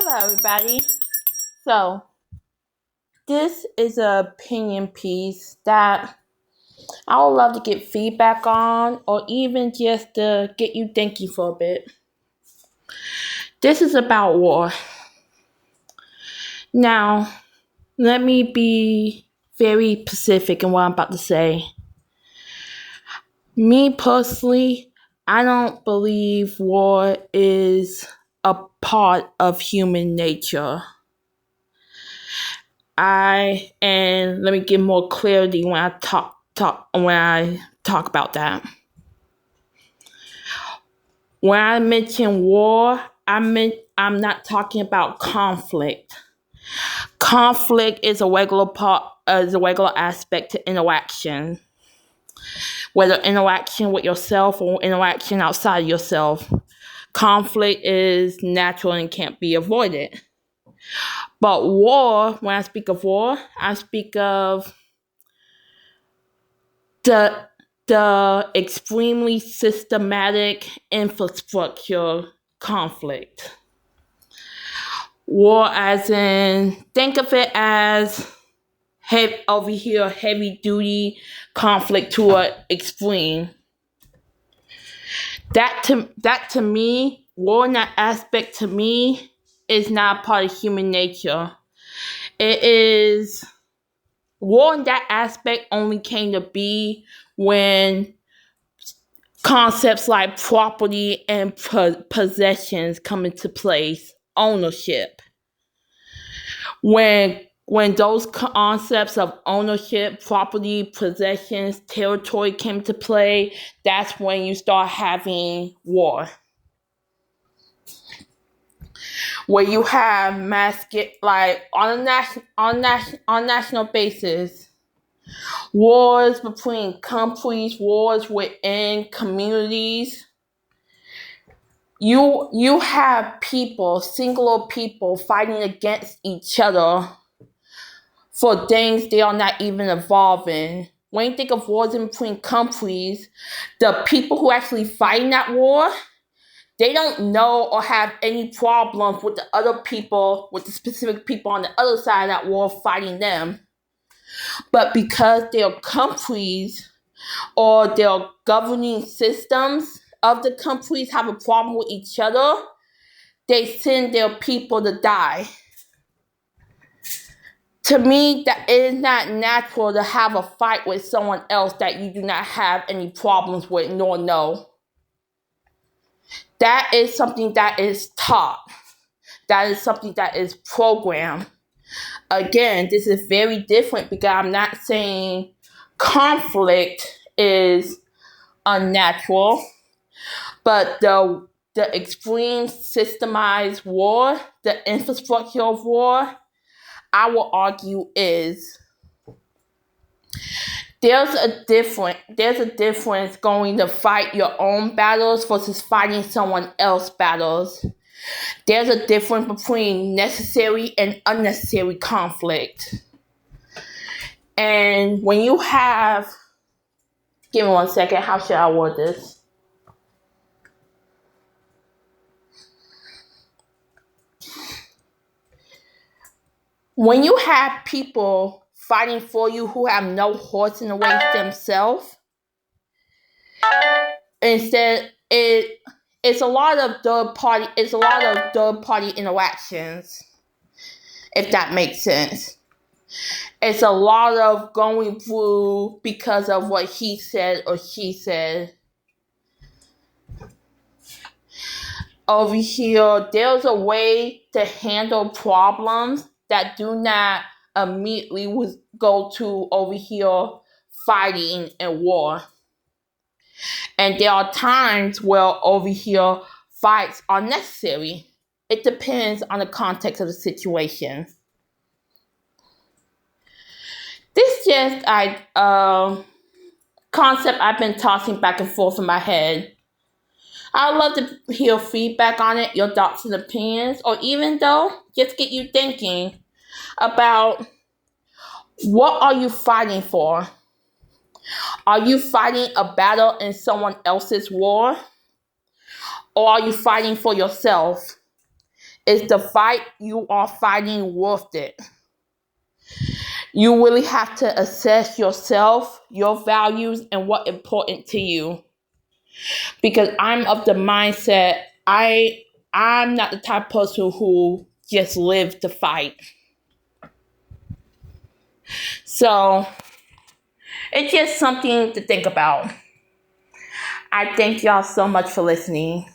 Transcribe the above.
Hello, everybody. So, this is an opinion piece that I would love to get feedback on, or even just to get you thinking for a bit. This is about war. Now, let me be very specific in what I'm about to say. Me personally, I don't believe war is a part of human nature. And let me give more clarity when I talk about that. When I mention war, I'm not talking about conflict. Conflict is a regular aspect to interaction, whether interaction with yourself or interaction outside of yourself. Conflict is natural and can't be avoided. But war, when I speak of war, I speak of the extremely systematic infrastructure conflict. War, as in, think of it as heavy duty conflict to an extreme. That to me, war in that aspect to me is not part of human nature. It is war in that aspect only came to be when concepts like property and possessions come into place, ownership. When those concepts of ownership, property, possessions, territory came into play, that's when you start having war. Where you have on a national basis, wars between countries, wars within communities. You have singular people fighting against each other for things they are not even involved in. When you think of wars in between countries, the people who actually fight in that war, they don't know or have any problems with the specific people on the other side of that war fighting them. But because their countries or their governing systems of the countries have a problem with each other, they send their people to die. To me, that it is not natural to have a fight with someone else that you do not have any problems with nor know. That is something that is taught. That is something that is programmed. Again, this is very different because I'm not saying conflict is unnatural, but the extreme systemized war, the infrastructure of war, I will argue is. There's a difference going to fight your own battles versus fighting someone else's battles. There's a difference between necessary and unnecessary conflict. And when you have, give me 1 second, how should I word this? When you have people fighting for you who have no horse in the race themselves, it's a lot of third party interactions, if that makes sense. It's a lot of going through because of what he said or she said. Over here, there's a way to handle problems that do not immediately go to over here fighting and war. And there are times where over here fights are necessary. It depends on the context of the situation. This just concept I've been tossing back and forth in my head. I'd love to hear feedback on it, your thoughts and opinions, or even though, just get you thinking about what are you fighting for? Are you fighting a battle in someone else's war? Or are you fighting for yourself? Is the fight you are fighting worth it? You really have to assess yourself, your values, and what's important to you. Because I'm of the mindset, I'm not the type of person who just lives to fight. So it's just something to think about. I thank y'all so much for listening.